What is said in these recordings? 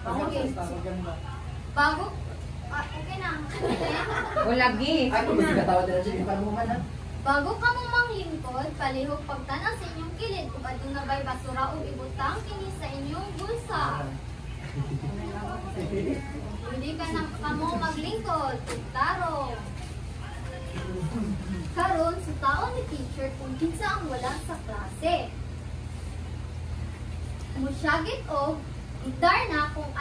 Okay. Bago, okay na. Wala gi. Ay, kung gusto katawa din siya, yung mo man ha? Bago ka mo manglingkod, palihog pagtanaw sa inyong kilid kung adun na ba'y basura o ibutang kini sa inyong bulsa. Hindi ka na kamo maglingkod, taro. Karon sa taon ni teacher kung kinsa ang wala sa klase. Musyagit og idarna kung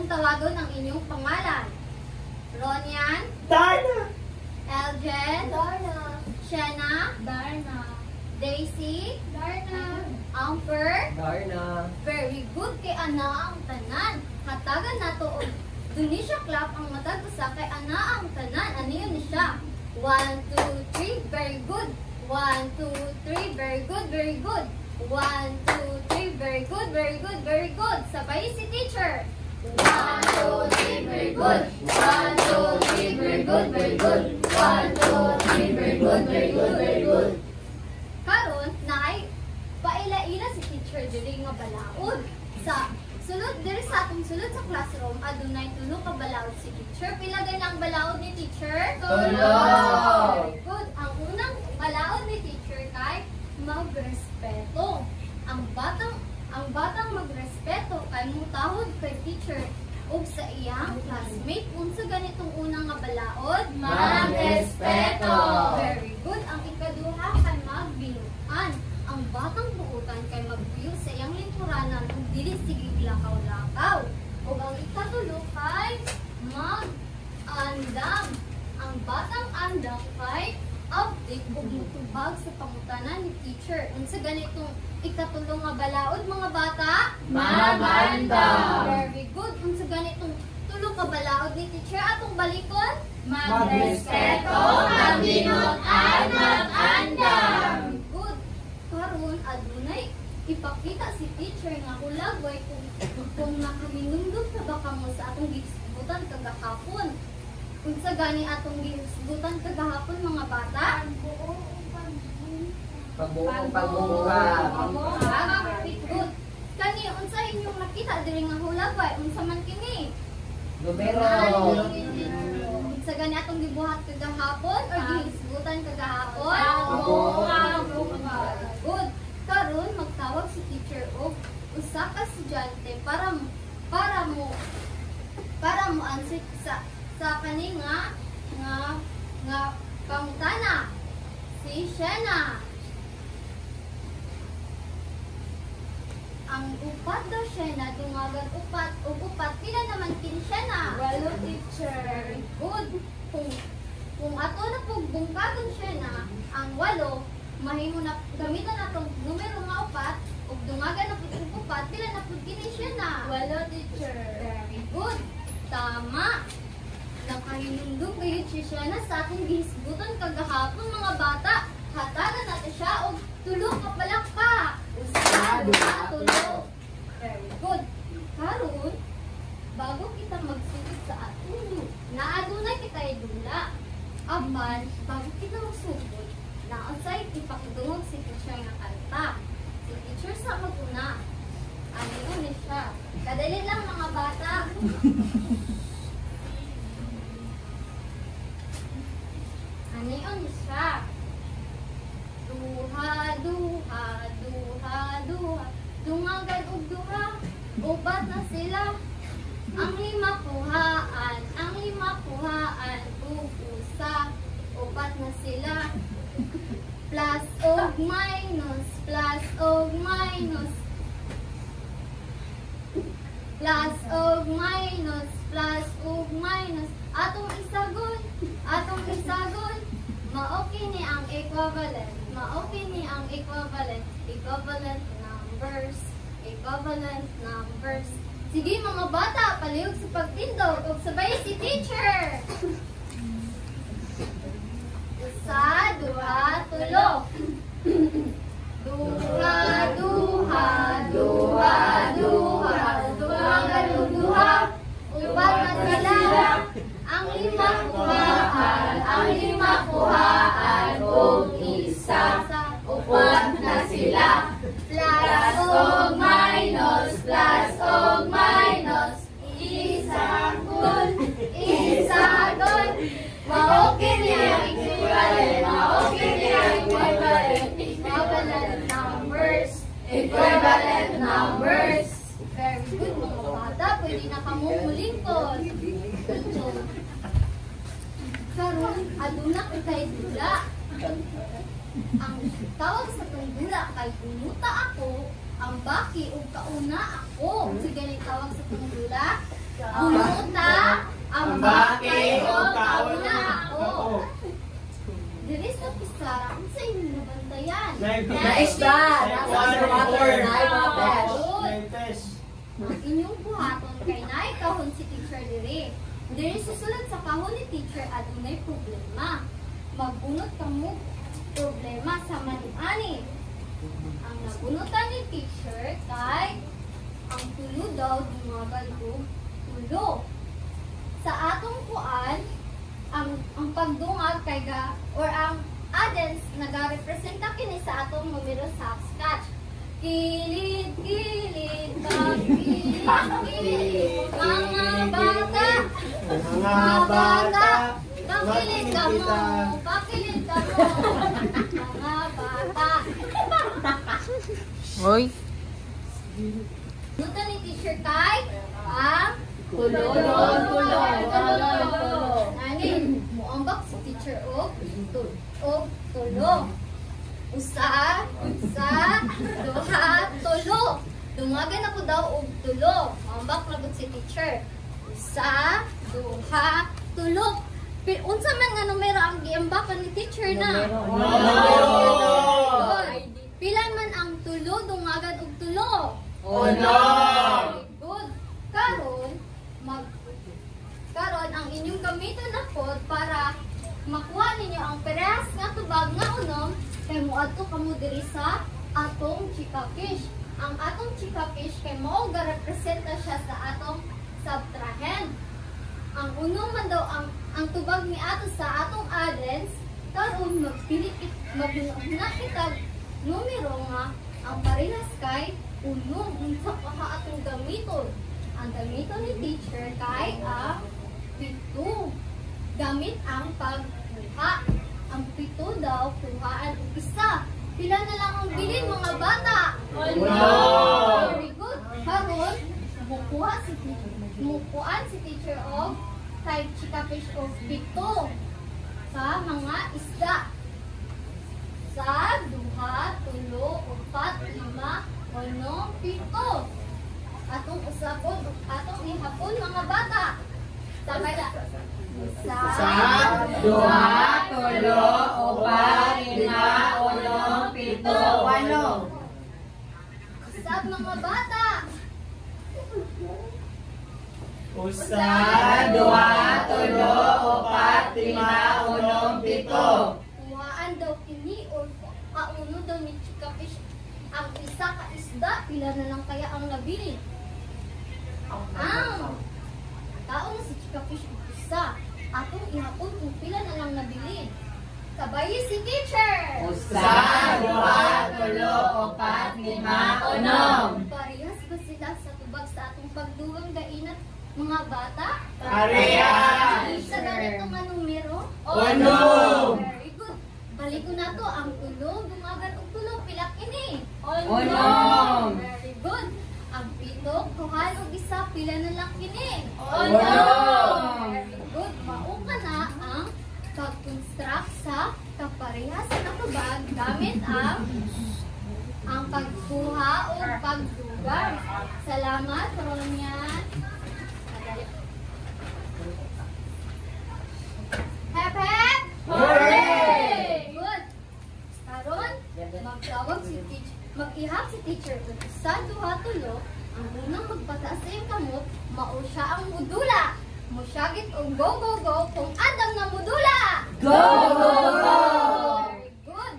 tawagon ang inyong pangalan. Ronian, Darna! Eljen, Darna. Shena, Darna. Daisy, Darna. Amber. Darna! Very good kay ana ang tanan. Hatagan nato og duni siya clap ang matag usa kay ana ang tanan. Ano yun siya? 1, 2, 3, very good. 1, 2, 3, very good, very good. 1, 2, 3, very good, very good, very good. Sabay si teacher. 1, 2, 3, very good. 1, 2, 3, very good, very good. 1, 2, 3, very good, very good, very good. Karon naay paila-ila si teacher diri nga balaod sa sulod diri sa atong sulod sa classroom adunay tulo ka balaod si teacher. Pila gay ang balaod ni teacher? Tulo! Very good. Ang unang balaod ni teacher kay magrespeto. Ang batang magrespeto kay mutahod kay teacher ug sa iyang classmate. Unsa ganitong unang nga balaod? Magrespeto. Very good. Ang ikaduha kay magbinuan. Ang batang buutan kay magbiyo sa iyang lingkuranan ug dili sige lakaw-lakaw. Ug ang ikatulo kay mag-andam. Ang batang andam kay update ug mutubag sa pangutanan ni teacher. Unsa ganitong ikatulong nga balaod mga bata? Magandam. Very good. Unsa ganitong tulong ka balaod ni teacher atong balikon? Magrespeto, magbinuan, mag-andam. Good. Karon adunay ipakita si teacher nga hulagway kung nakaminungdot ka ba kamo sa atong gisgutan kagahapon. Unsa gani atong gisgutan kagahapon mga bata? Pagbubuhat. Very good. Kani unsa inyong nakita diri nga hulagway? Unsa man kini? Numero. Unsa gani atong gibuhat kagahapon or gisgutan kagahapon? Good. Karon magtawag si teacher og usa ka estudyante para mo answer sa kani nga pangutana. Si Shena. Ang upat daw Shena dungagan upat ug upat pila naman kini Shena? Walo, teacher. Very good. Kung ato na pug bungkagon Shena ang walo mahimo na gamitan natong numero nga upat ug dungagan na pud og upat pila na pud kini Shena? Walo, teacher. Very good. Tama. Nakahinumdum gayud si Shena sa atong gihisgutan kagahapon mga bata. Hatagan nato siya og tulo ka palakpak. Usa, duha, tulo. Very good. Karon, bago kita magsugod sa atong naadunay kita dula. Apan, bago kita magsugod, naasay ipakidungog si teacher nga kanta. Si teacher sa maguna. Ano ni siya? Kadali lang mga bata. Ano yun siya? Duha, duha, duha, duha. Dungagan ug duha. Upat na sila. Ang lima puhaan. Ang lima puhaan. Ug usa. Upat na sila. Plus ug minus. Plus ug minus. Plus ug minus. Plus ug minus. Atong isagon. Atong isagon. Mao kini ang equivalent. Mao kini ang equivalent. Equivalent numbers. Equivalent numbers. Sige mga bata, palihog sa pagtindog ug sabay si teacher. Usa, duha, tulo. Duha, duha, duha, duha. Duha, duha. Upat na sila. Ang lima puhaan. Ang lima puhaan. Ug isa. Upat na sila. Plus o minus. Plus o kay dula. Ang tawag sa tong dula kay bunuta ako, ang baki ug kauna ako. Sige ni tawag sa tong dula. Bunuta, ang baki ug kauna ako. Dili sa pisara, ang sa inyong nabantayan. Naisda. Nasa sa water. Naay mga fish. Ang inyong buhaton kay naay kahon si teacher diri. Diri susulod sa kahon ni teacher adunay problema. Magbunot kamo problema sa maniani. Ang nabunutan ni teacher kay ang tulo daw dumagal og tulo. Sa atong kuan ang pagdungag kay or ang addends nagarepresenta kini sa atong numero sa hopscotch. Kilid, kilid, kilid, kilid, mga bata, pakilid ka mo, pakilid ka mo, mga bata. Hoy. Nuta ni teacher kay ang Tulo. Ani, muambak si teacher og tulo. Usa, duha, tulo. Dungagan ako daw og tulo. Muambak labot si teacher. Usa, duha, tulo. Unsa man nga numero ang giambakan ni teacher na? Pila man ang tulo, dungagan og tulo. Good. Karon ang inyong gamiton na pod para makuha ninyo ang perehas nga tubag nga unom kay moadto kamo diri sa atong chika fish. Ang atong chika fish kay mao ga representa siya sa atong subtrahend. Ang unom man daw ang tubag ni ato sa atong addends karon magpili kita numero nga ang parehas kay unom unsa pa atong gamiton. Ang gamiton ni teacher kay ang pito. Gamit ang pagkuha. Ang pito daw, kuhaan o isa. Pila na lang ang bilin mga bata? Very good. Karon, mukuhaan si teacher of type chika fish of pito sa mga isda. Sa, duha, tulo, upat, lima, walo, pito. Atong usapon, atong ihapon mga bata. Sabay na. Sa, Duha, tulo, upat, lima, unom, pito, walo. Usap mga bata. Usa, duha, tulo, upat, lima, unom, pito. Kuhaan daw kini or kauno daw ni chika fish. Ang isa ka isda, pila na lang kaya ang nabili? Ang taong si chika fish isa. Atong ihapon kung pila na lang nabili. Kabayi si teacher. Usa, duha, tulo, upat, lima, unom. Parehas ba sila sa tubag sa atong pagdugang gainat mga bata? Parehas. Sa ganito nga numero? Unom. Very good. Balik ko na to ang tulo, dumagan og tulo, pila kini? Unom. Very good. Ang pito, kuhan og isa, pila na lang kini? Unom. Very good. Mao ka na ang pag-construct sa kaparehas na tubag gamit ang pagkuha o pagdugang. Salamat, Ronyan. Hep, hep! Hooray! Good. Karon, magtawag si teacher, mag-ihap si teacher kung sa duha tulo, ang unang magpataas sa iyong kamot, mao siya ang mudula. Musyagit o go, go, go, kung andam na mudula. Go, go, go! Very good.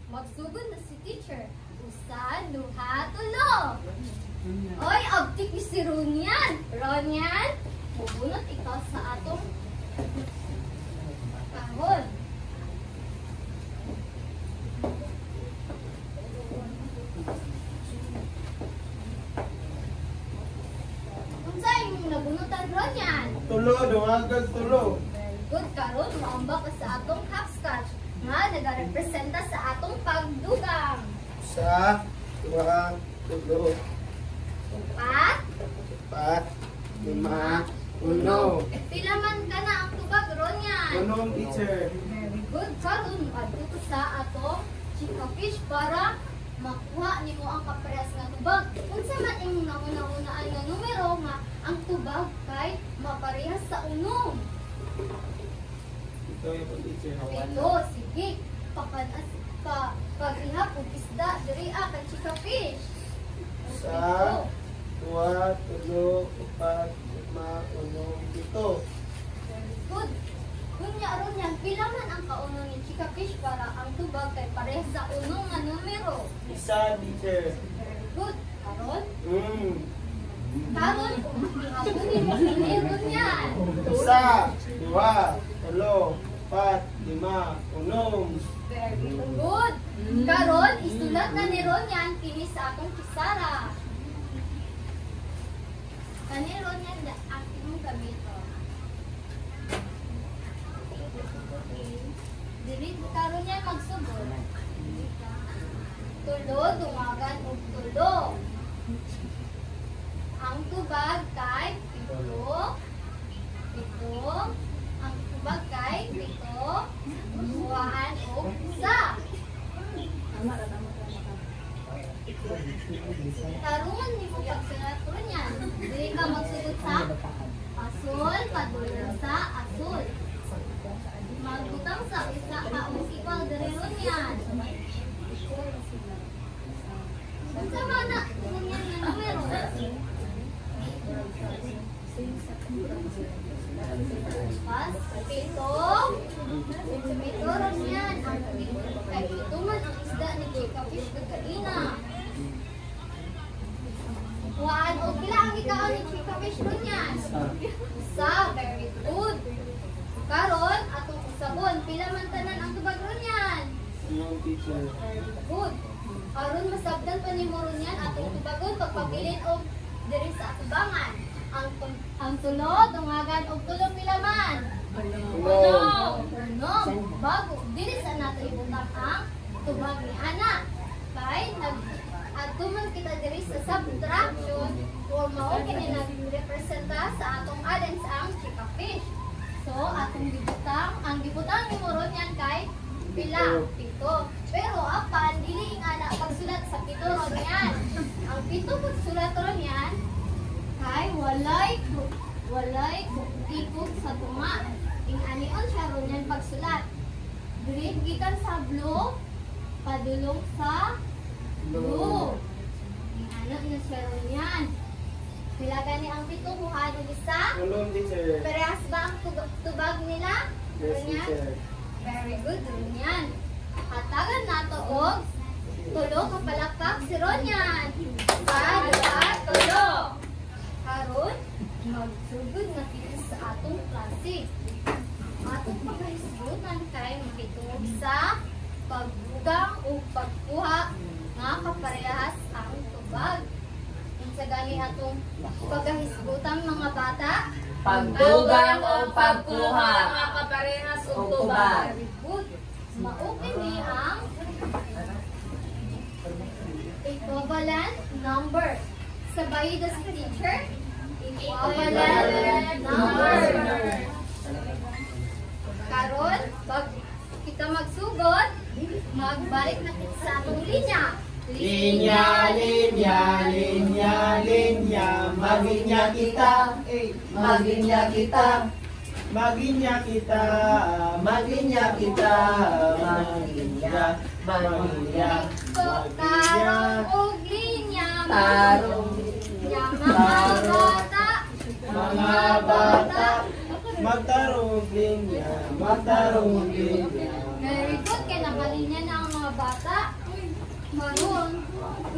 Magsugod na si teacher. Usa, duha, tulo. Oy, abtik ni si Ronyan. Ronyan, bubunot ikaw sa atong kahon. Unsa imong nabunutan, Ronyan? Tulo, dumagat tulo. Very good. Karon, maambak ka sa atong hopscotch nga nagarepresenta sa atong pagdugang. Usa, duha, tulo, Upat, upat, lima, Uno. Pila man ka na ang tubag ron yan. Unong teacher. Very good. Karon adto to sa ato chika fish para makuha nimo ang kaparehas nga tubag. Unsa man imong nauna-unaan nga numero nga ang tubag kay maparehas sa unom. Ito yung teacher. Ito, sige. Pagrihap og isda diri kay chika fish. Sa 2, 3, 4, 5, 6, 7. Very good. Kunya ron yan, pila man ang kauno ni chika fish para ang tubag kay parehas sa unong nga numero. Isa, teacher. Very good. Karon, Mm. ihabunin mo kini ron yan. Isa, 2, 3, 4, 5, 6. Very good. Karon, isulat na ni ron yan kini sa atong pisara. Kani ron yan ang imong gamiton. Dili karon yan magsugod. Tulo, dumagan og tulo. Ang tubag kay pito. Pito. Ang tubag kay pito. Buhaan og isa. Tarungan ni mo pagsulat ko niyan. Dili ka magsugod sa asul, padulong sa asul. Magbutang sa isa ka o ikaw diri ron yan. Unsa man na yan nga numero? Pas, pito. Pito ron yan. Ang kay pito man ang isda ni Chika Fish kagaina. Kuhaan o pila ang ikaw ni Chika Fish ron yan? Isa, very good. Karon, atong usabon, pila man tanan ang tubag ron yan? Unong teacher. Very good. Karon, masabdan pa ni mo ron yan atong tubagon pagpabilin o diri sa atubangan. Ang tulo, dungagan og tulo pila man? Uno. Bago, dili sa nato ibutang ang tubag ni Ana. Kay adto man kita diri sa subtraction or mao kini nagrepresenta sa atong addends ang Chika Fish. So, atong gibutang, ang gibutang ni mo ron yan kay pila? Pito. Pero apan, dili nga na pagsulat sa pito ron yan. Ang pito pagsulat ron yan, kay walay ikot sa tunga. Ing-anion siya ron yan pagsulat. Dili gikan sa blue, padulong sa blue. Ing-ano na siya ron yan. Pila gani ang pito kuhaan og isa? Unong teacher. Parehas ba ang tubag nila? Yes, Ganyan? teacher. Very good, Ronyan. Hatagan nato og tulo ka palakpak si Ronyan. Tulo. Karon, magsugod na kita sa atong klase. Atong pagkahisgutan kay makitungog sa pagbugang o pagkuha nga kaparehas ang tubag. Sa gani atong pagkahisgutan mga bata, Pagdugang o pagkuha. Mga kaparehas o tubag. very good. Maupin ni ang equivalent number. Sabay da si teacher. Equivalent number. Karon, pag kita magsugod, magbalik na kita sa atong linya. Linya, linya, linya, linya, maginya kita, maginya kita, maginya kita, maginya kita, maginya, maginya, So, tarong og linya. Tarong. Linya, mga bata. mga bata, magtarong linya, magtarong linya. Very good, kaya nakalinya na ang mga bata. Maroon,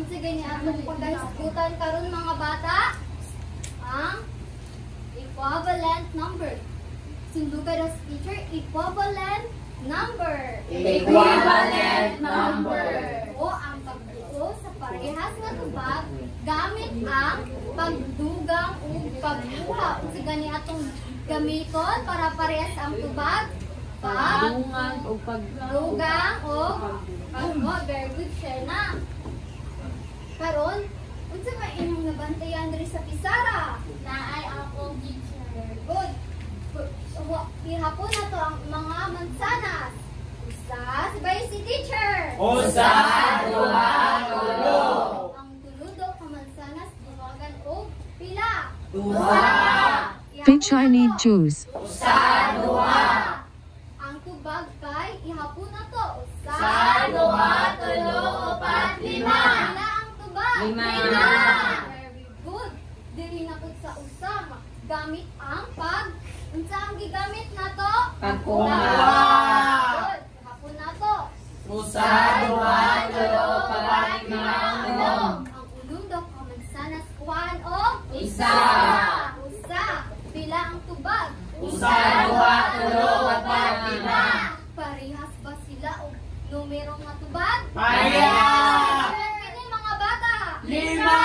sige niya atong pagkahisgutan karon mga bata, ang equivalent number. Sundo ka sa teacher, equivalent number. Equivalent number. O ang pagbuo sa parehas nga tubag gamit ang pagdugang o pagbuha. Sige niya atong gamiton para parehas ang tubag. Pagdungan o Dugang o pagmo, very good siya na. Karon, unsa ba inyong nabantayan diri sa pisara? Naay akong teacher. Very good. Ihapon na to ang mga mansanas. Usa, sabay si teacher. Usa, duha, tulo. Ang tuludo ka mansanas, dumagan o pila. Duha. Pitch I need juice. Usa, duha. Ang tubag kay ihapon na to. Usa, duha, tulo, upat, lima. Pila ang tubag? Lima. Very good. Dili na pud sa usama. Gamit ang unsa ang gigamit na to? Pagkuha. Good. Hapon na to. Usa, duha, tulo, upat, lima, uno. Ang ulong daw ka mansanas kuhaan o? Isa. Usa. Pila ang tubag? Usa, duha, tulo, upat, lima. Parehas ba sila o numero nga tubag? Parehas. Kini mga bata? Lima.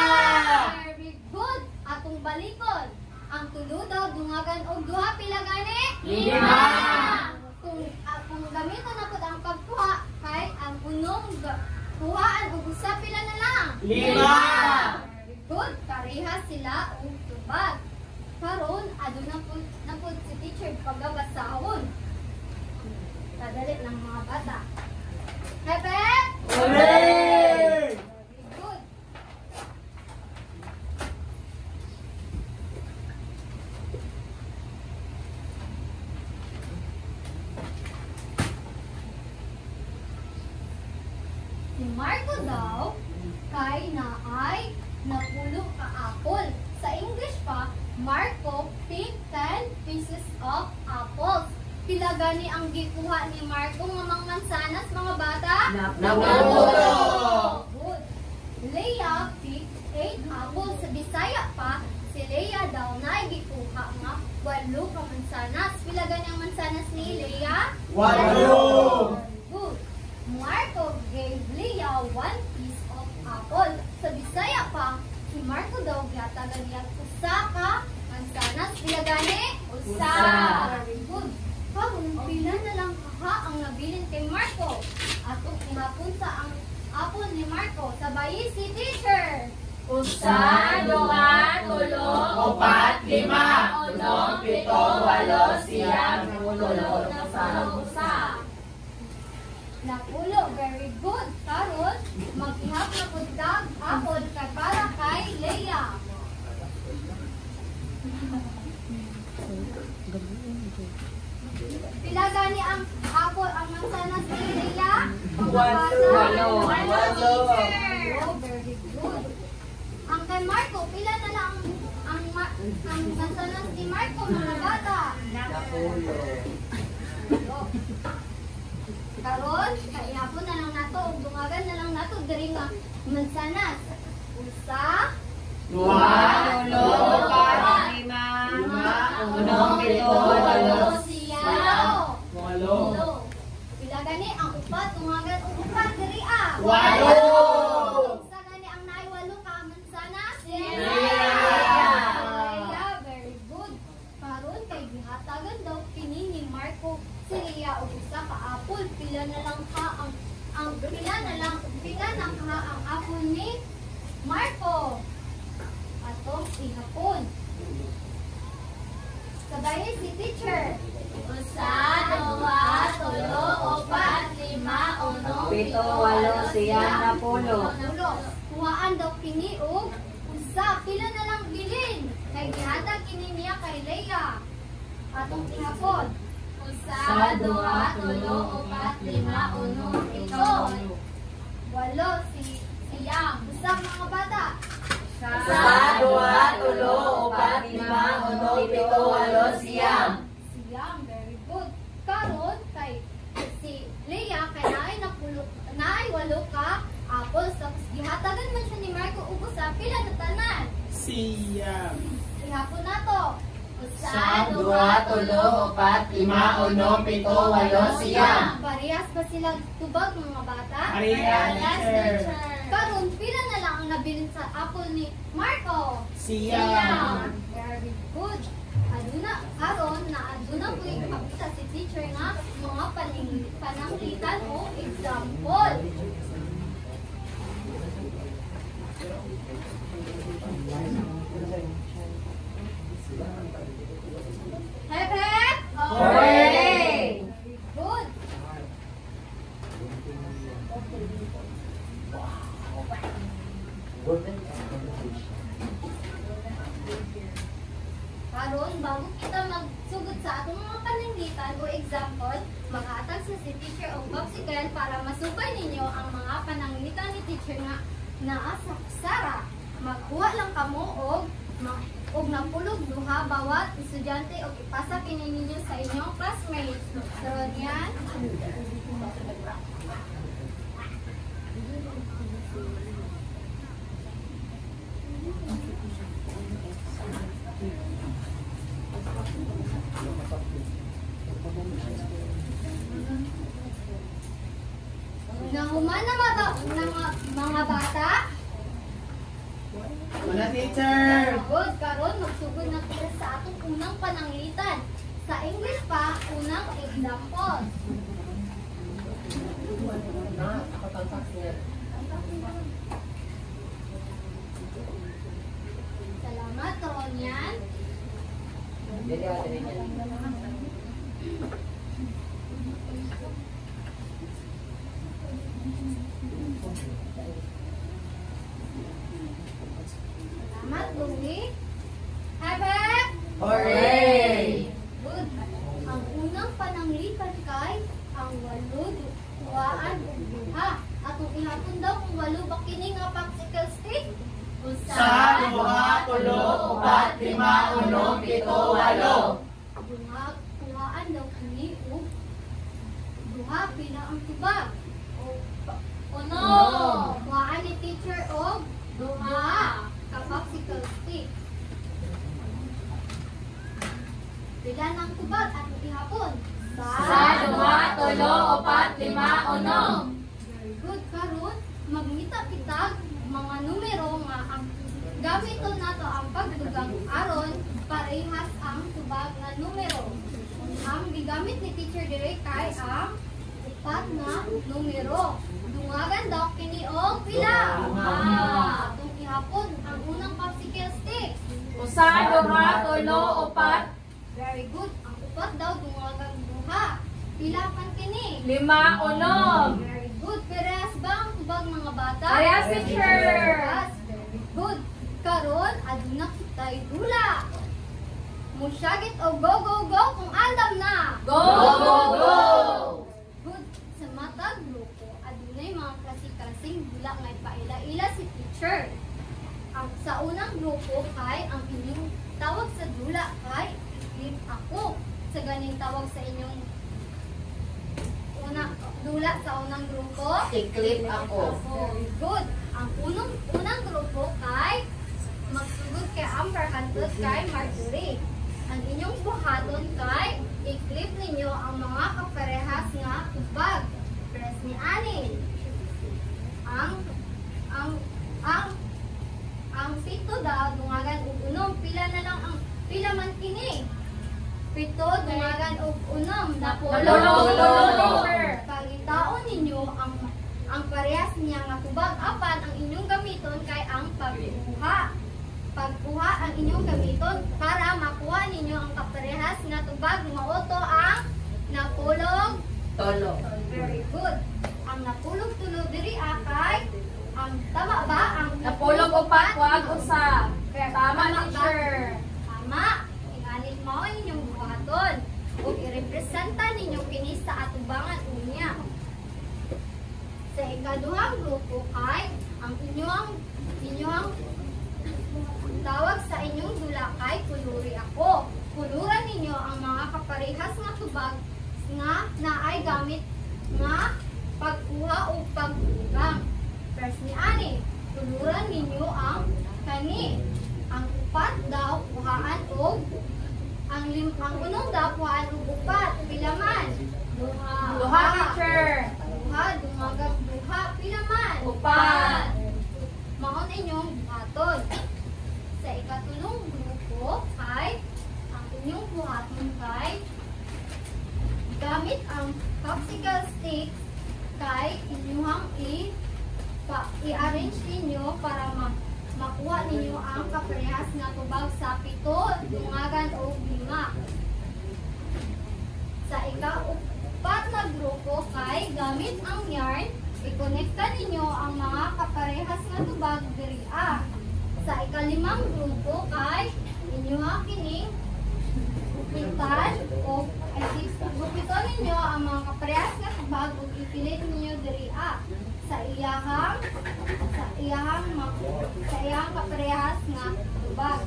Very good. Atong balikon. Ang tulo daw dungagan og duha pila gani? Lima. Kung gamiton na pud ang pagkuha kay ang unong kuhaan og usa pila na lang? Lima. Very good. Parehas sila og tubag. Karon aduna na pud si teacher pagabasahon. Kadali ng mga bata. Hepe? Hooray! Very good. Si Marco daw kay naay napulo ka apple. Sa English pa, Marco picked 10 pieces of apples. Pila gani ang gikuha ni Marco nga mga mansanas mga bata? Napulo. Good. Leia picked 8 apples. Sa Bisaya pa, si Leia daw na gikuha nga 8 ka mansanas. Pila gani ang mansanas ni Leia? Walo. Good. Marco gave Leia 1 piece of apple. Sa Bisaya pa, si Marco daw gihatagan niya usa ka mansanas. Pila gani? Usa. Very good. Karon pila na lang kaha ang nabilin kay Marco. Ato ihapon sa ang apple ni Marco. Sabayi si teacher. Usa, duha, tulo, Upat, lima. uno, pito, walo, siyam, tulo, usa. Napulo, very good. Karon maghihap na pud kag apple kay para kay Leia. Pila gani ang apple ang mansanas ni Leia? Walo. Oh, very good. Ang kay Marco, pila na lang ang mansanas ni Marco mga bata? Karon, kaihapon na lang nato, ug dungagan na lang nato diri nga mansanas. Usa, Duha, tulo, upat, lima, uno, pito, walo, siyam, walo. Pila gani ang upat, dungagan ug upat diri ah. Walo. Sa gani ang naay walo ka mansanas? Leia. Very good. Karon kay gihatagan daw kini ni Marco si Leia og usa ka apple. Pila na lang ka ang pila na ka ang apple ni Marco. Atong ihapon. Sabay si teacher. Usa, duha, tulo, upat, lima, uno, pito, walo, siyam, napulo. Kuhaan daw kini og usa. Pila na lang bilin. Kay gihatag kini niya kay Leia. Atong ihapon. Usa, duha, tulo, upat, lima, uno, pito. Walo, siyam. Usa mga bata. Usa, duha, tulo, upat, lima, uno, pito, walo, siyam. Siyam, very good. Karon kay si Leia kay naay walo ka apples tapos gihatagan man siya ni Marco ug usa pila na tanan. Siyam. Ihapon nato. Usa, duha, tulo, upat, lima, uno, pito, walo, siyam. Parehas ba sila tubag mga bata? Parehas, teacher. Karon pila na lang ang nabilin sa apple ni Marco? Siyam. Very good. Karon na aduna po ipakita si teacher nga mga pananglitan o example. bago kita magsugod sa atong mga pananglitan o example, maghatag sa si teacher o popsicle para masubay ninyo ang mga pananglitan ni teacher nga naa sa kusara. Magkuha lang kamo og napulog duha bawat estudyante o ipasa kini ninyo sa inyong classmates. So, yan. Nahuman na mga bata. Wala, teacher. Good, karon magsugod na kita sa atong unang pananglitan. Sa English pa, unang example. Salamat, Ronyan. Salamat, Louie. Hebet! Hooray! Good. Ang unang pananglitan kay ang 8 tuwaan ug duha. Atong ihapon daw kung 8 ba kini nga popsicle stick? Sa, duha, tulo, upat, lima, uno, pito, walo. Tuwaan daw kini ug duha pila ang tubag. Uno. Tuwaan ni teacher og duha ka popsicle stick. Pila ng tubag atong ihapon? Sa, duha, tulo, upat, lima, uno. Very good. Karon magmita kitag mga numero nga ang gamiton nato ang pagdugang aron parehas ang tubag nga numero. Ang gigamit ni teacher dire kay ang upat nga numero. Dungagan daw kini og pila. Atong ihapon ang unang popsicle stick. Usa, duha, tulo, upat, Very good. Ang upat daw dungagan duha. Pila pan kini? lima, uno. Very good. Parehas ba ang tubag mga bata? Parehas, teacher. Parehas. Very good. Karon aduna kitay dula. Musyagit o go go go kung andam na. Go, go, go. Good. Sa matag grupo adunay mga kasi-kasing dula nga paila-ila si teacher. Ang sa unang grupo kay ang inyong tawag sa dula kay iklip ako. Sa ganing tawag sa inyong dula sa unang grupo? Iklip ako. Very good. Ang unang grupo kay magsugod kay Amber hantod kay Marjorie. Ang inyong buhaton kay i-clip ninyo ang mga kaparehas nga tubag. Press ni Ani. Ang pito daw dungagan og unom. Pila na lang ang pila man kini. Pito dungagan og unom. Tulo, teacher. Pagitaon ninyo ang parehas niya nga tubag apan ang inyong gamiton kay ang pagkuha. Pagkuha ang inyong gamiton para makuha ninyo ang kaparehas nga tubag nga oto ang napulog. Tolo. Very good. Ang napulog tulo diri akay ang tama ba ang Napulog, upat, wag, usa. Tama, ba? teacher. Tama. Inganit mo ang inyong buhaton ug irepresenta ninyo kini sa atubangan unya. Sa ikaduhang grupo kay ang inyong tawag sa inyong dula kay kuluri ako. Kuluran ninyo ang mga kaparehas nga tubag nga naay gamit nga pagkuha o pagdugang. First ni Ani, kuluran ninyo ang kani. Ang upat daw kuhaan og ang unong daw kuhaan og upat. Pila man? Duha, teacher. Duha, dumagag duha. Pila man? Upat. Maon inyong buhaton. Sa ikatulong grupo kay ang inyong buhaton kay gamit ang popsicle stick kay inyong i-arrange ninyo para makuha ninyo ang kaparehas nga tubag sa pito, dungagan o lima. Sa ika-upat na grupo kay gamit ang yarn, ikonekta ninyo ang mga kaparehas nga tubag diri. Sa ika-limang grupo kay inyo kining gupitan o gupiton ninyo ang mga kaparehas nga tubag ug ipilit ninyo diri sa iyahang kaparehas nga tubag.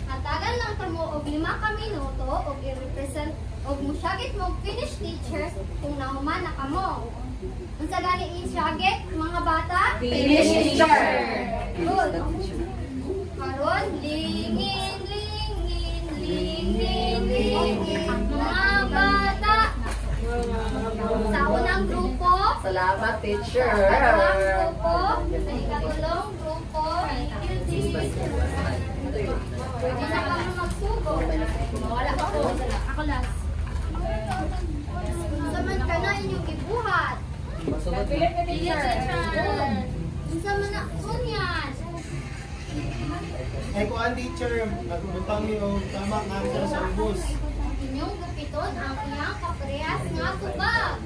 Hatagan lang kamo og 5 ka minuto og i-represent og musyagit mo finish teacher kung nahuman na kamo. Unsa gani i-syagit mga bata? Finish teacher. Good. Karon lingin mga bata. Sa unang grupo, Salamat, teacher. sa unang grupo, sa ikatulong grupo, pwede na kami magsugo. Wala pa po. Ako last. Saman ka na inyong ibuhat. Saman na kunyan. Ay, kuan teacher, nagbutang niyo tama nga sa bus. Inyong gupiton ang iyang kaparehas nga tubag.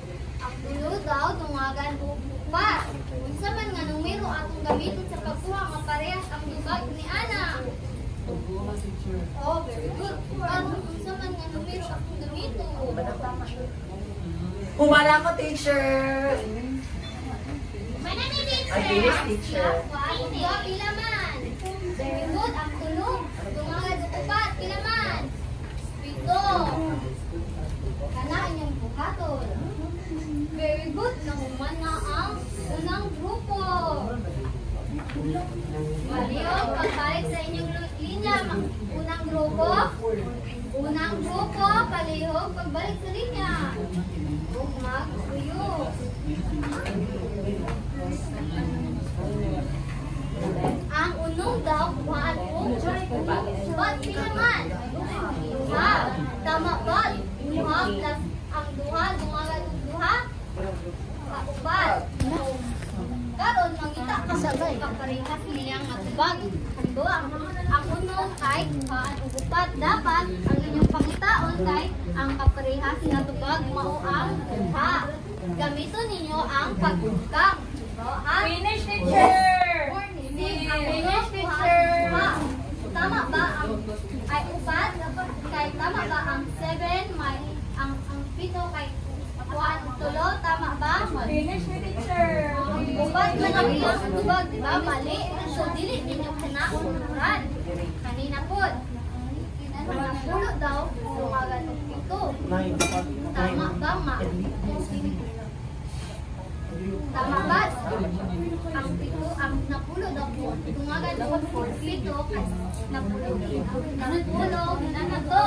Ang dulo daw tungagan upat. Unsa man nga numero atong gamiton sa pagkuha nga parehas ang tubag ni Ana. Oh, very good. Karon unsa man nga numero atong gamiton? Humala ko, teacher. Manani teacher. Ay, finish teacher. Pila man. Very good. Ang tulong tungagan upat. Pila man. 7. Kana inyong buhaton. Very good. Nahuman na ang unang grupo. Maliyog, pagbalik sa inyong linya. Unang grupo, palihog, pagbalik sa linya. Huwag magsuyo. Ang unong daw, kuhaan mo. Ba't pinaman? Duha. Tama ba? Duha plus ang duha, dungagan ng duha. Kaupat. Karon mangita ka sa kaparehas niyang matubag. Halimbawa, ang unong kay kuhaan o upat. Dapat ang inyong pangitaon kay ang kaparehas nga tubag mao ang duha. Gamiton ninyo ang pagkukang. Finish teacher. Finish teacher. Tama ba ang ay upat? Kay tama ba ang 7 may ang 7 kay 1 tama ba? Finish teacher. Upat man ang iyang tubag, di ba? Mali. So dili ninyo kinaunuran. Kanina pod. Napulo daw tumagan og 7. Tama ba ma? Tama ba? Ang 7 ang napulo daw po. Tumagan og 7 kay napulo na to.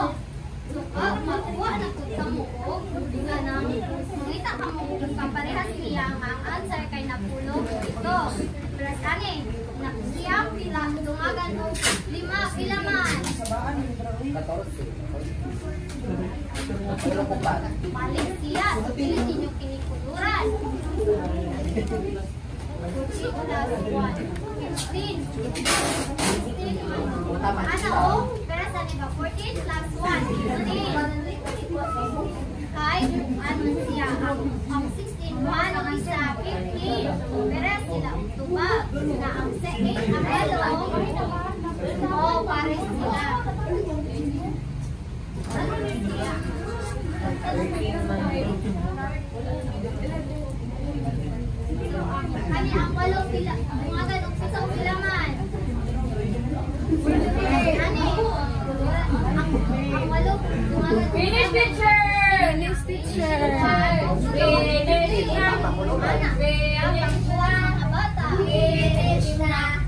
So, makuha na po sa muog, nga nang mangita ka mo kaparehas niya ang answer kay napulo ito. Plus ani, siyang pila, dungagan o 5, pila man. Balik siya, so pili ninyo kinikuluran. 15. Ano o? Pero sa niba, 14 plus 1. Kay, ano siya, ang 16, 1 ang isa, 15. Pero sila, tubag, na ang 8, ang hello, o, pares sila. Ano siya? Kani ang 8 pila, mga ganong 7 pila man. Ani, ang 8, mga Finish teacher. Finish teacher. Finish na. Ang kuha ng bata. Finish na.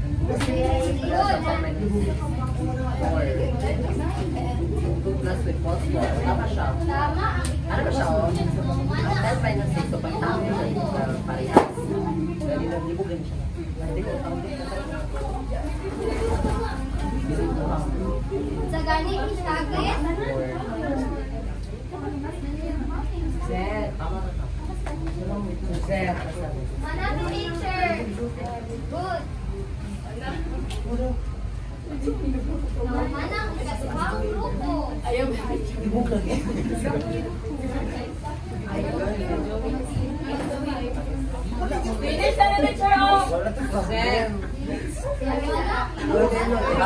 Plus with phosphor. Tama siya. Tama. Ano ba siya? Ang 10 minus 6 so pagtawag siya parehas. Libugin siya. Sa gani isagit. Set. Tama na siya. Set. Manang teacher. Good. Manang ikatubang grupo. Ayaw. Libug lang eh. Finish na teacher. Set. Manang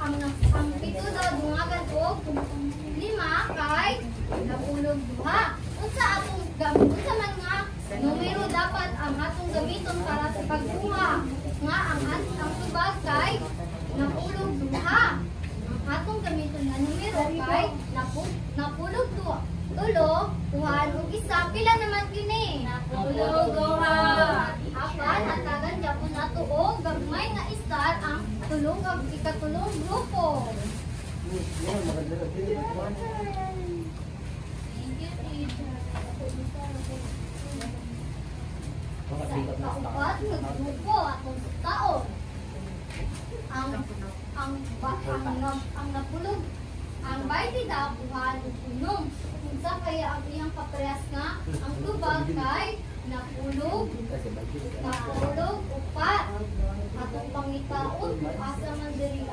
ang pito daw dungagan og 5 kay napulog duha. Unsa man nga numero dapat ang atong gamiton para sa pagkuha nga ang tubag kay napulog duha. Ang atong gamiton nga numero kay napulog duha. Tulo, kuhaan og isa. Pila naman kini? Napulog duha. Apan hatagan gyapon nato og gagmay nga star ang tulong ug ikatulong grupo. Kaupat nga grupo atong taon. Ang napulog ang bayti daw kuhaan og punong. Unsa kaya ang iyang kaparehas nga ang tubag kay napulog upat. Atong pangitaon asa man diri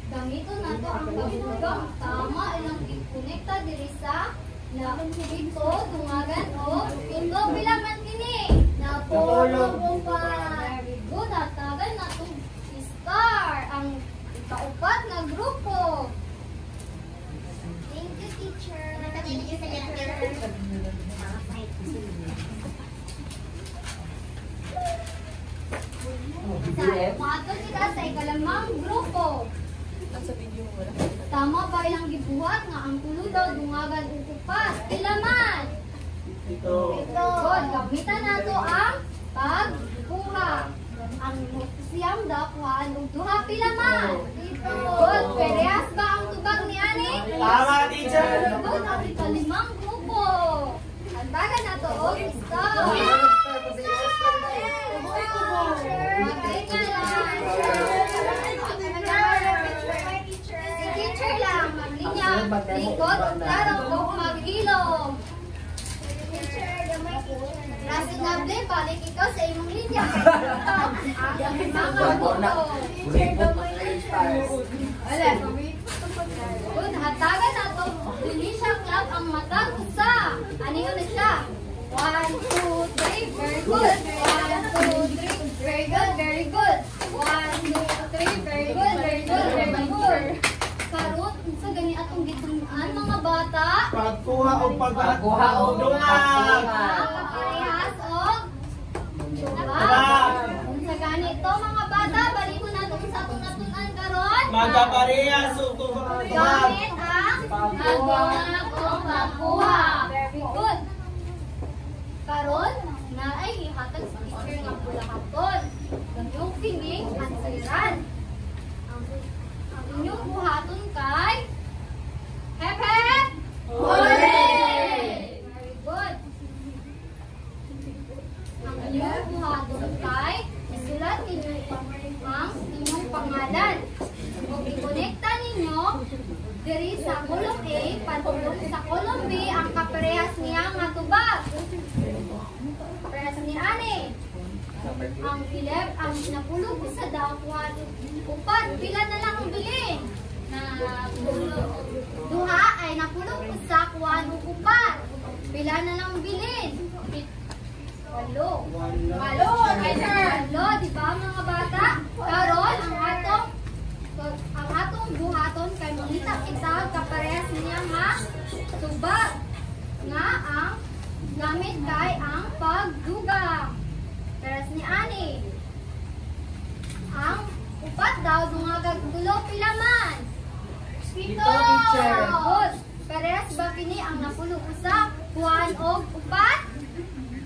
gamiton nato ang pagtugang tama ilang i-connecta diri sa pito dungagan o pito pila man kini napulog upat. Very good, hatagan nato star ang ikaupat nga grupo. Thank you, teacher. Thank you, teacher. Mato sila sa ikalamang grupo. Tama ba ilang gibuhat nga ang tulo daw dungagan ug upat? Pila man? Ito. Good. Gamitan nato ang pagkuha. Ang siyam daw kuhaan og duha. Pila man? Good. Perehas ba ang tubag ni ani? Tama, teacher. Good. Ang ikalimang grupo. Antagan nato og isa. Teacher lang, maglinya, likod, klaro, o maghilom. Rasinable, balik ikaw sa imong linya. Ang mga buto. Good, hatagan na to. Tunisia Club ang matag usa. Aniyo na siya. 1, 2, 3, very good. 1, 2, 3, very good, very good. 1, 2, 3. 3. Very good, very good, very good. Karon, sa gani atong gitunan mga bata. Pagkuha o Pagkuha o dungag. Parehas o Dungag. sa gani to mga bata, balik na natin sa atong natunan karon. Magaparehas o dungag. Gamit ang pagdungag o pagkuha. Very good. Karon, na ay ihatag sa teacher nga pula hapon. Inyong kining answeran. Ang inyong buhaton kay Hep Hep! Hooray! Very good. Ang inyong buhaton kay isulat ninyo ang inyong pangalan. Kung ikonekta ninyo diri sa column A, patulong sa column B ang kaparehas niya nga tubag. Parehas ni Ani. Ang napulog sa dakwat upat, pila na lang ang bilin. Duha ay napulog sa kuwan ug upat. Pila na lang ang bilin. Walo. Walo, di ba mga bata? Karon ang atong buhaton kay mangita kita kaparehas niya nga tubag nga ang gamit kay ang pagdugang. Parehas ni Ani. Ang upat daw dungagag tulo pila man. Pito, teacher. Good. Parehas ba kini ang napulog usa, kuan og upat?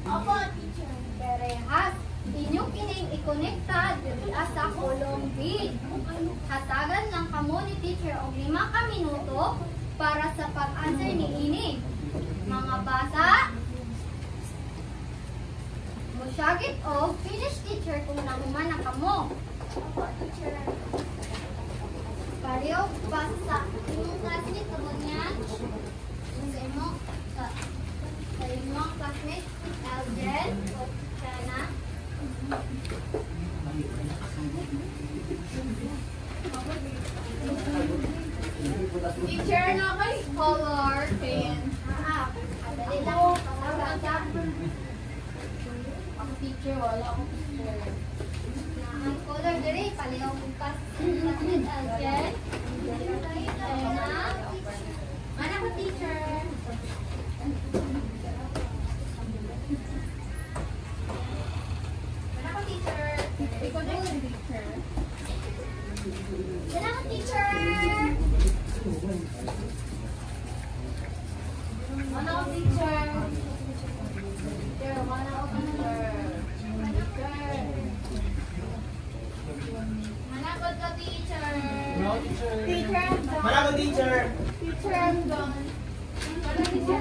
Opo, teacher. Parehas. Inyong kining i-connecta diri sa column B. Hatagan lang kamo ni teacher og 5 ka minuto para sa pag-answer ni ini. Mga bata, musyagit og finish teacher kung nahuman na kamo. Opo, teacher. Pareho ba sa inyong classmate tungod niyan? Sa imong classmate, Alden o Shana? Teacher na kay color pen. Dali lang. Ako teacher, wala akong teacher. Ang color diri, pareho kong classmate Alden. Shana? Mana ko teacher? Mana ko teacher? Ikaw na yung teacher. Mana ko teacher? Mana ko teacher. Teacher, mana ko teacher. Teacher. Mana ko ka teacher. Teacher, I'm done. Mana ko teacher. Teacher, I'm done. Mana teacher?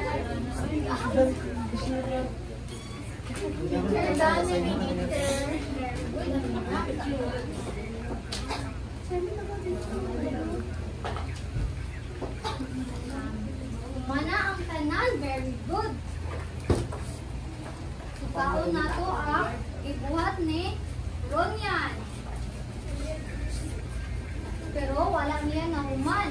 Teacher, done na ni teacher. Mana ang tanan, very good. Ikaon na to ang ibuhat ni Ronyan. Pero wala niya nahuman.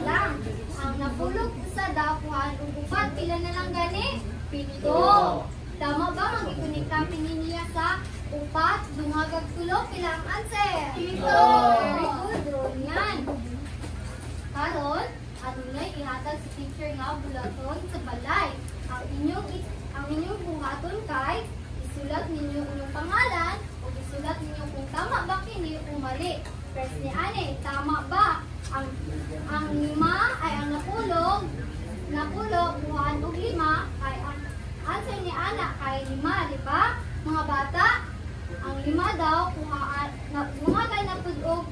Lang, ang napulog sa dakuhan, upat, pila na lang gani? 7. Tama ba mag-ikunikta niya sa upat, dumagag tulo, pila ang answer? 7. Very good, Ronyan. Karon, adunay ihatag si teacher nga bulaton sa balay. Ang inyong buhaton kay isulat ninyo inyong pangalan o isulat ninyo kung tama ba kini o mali. Press ni Ane, tama ba? Ang 5 ay ang napulog, buhaan og 5 ay ang answer ni Ana kay 5, di ba? Mga bata, ang 5 daw mga kay napulog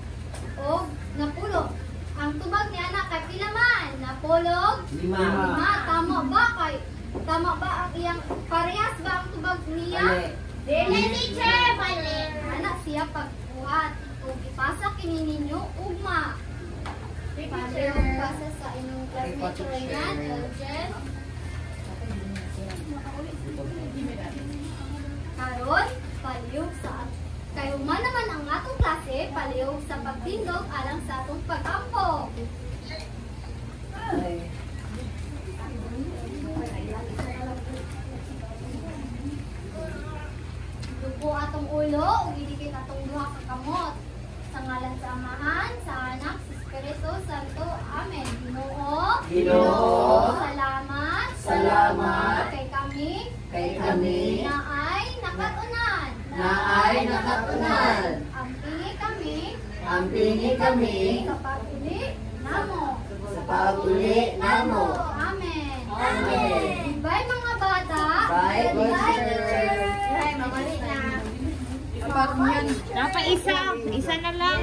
og napulog. Ang tubag ni Ana kay pila man? Napulog? 5. 5. Tama ba ang iyang parehas ba ang tubag niya? Dili, teacher, mali. Ana siya pagbuhat o ipasa kini ninyo ugma. Paano pasa sa inyong classmate yan, Eljen? Karon, palihog sa kay human naman ang atong klase, palihog sa pagtindog alang sa atong pag-ampo. Dugo atong ulo, ug idikit atong duha ka kamot. Sa Amahan, sa Anak, sa Espiritu Santo. Amen. Ginoo. Ginoo. Salamat. Salamat. Kay kami na ay nakatunan. Ampingi kami Sa pag-uli namo. sa pag-uli namo. Amen. Amen. Bye mga bata. Bye, teacher. Bye, mamali na. Isa na lang.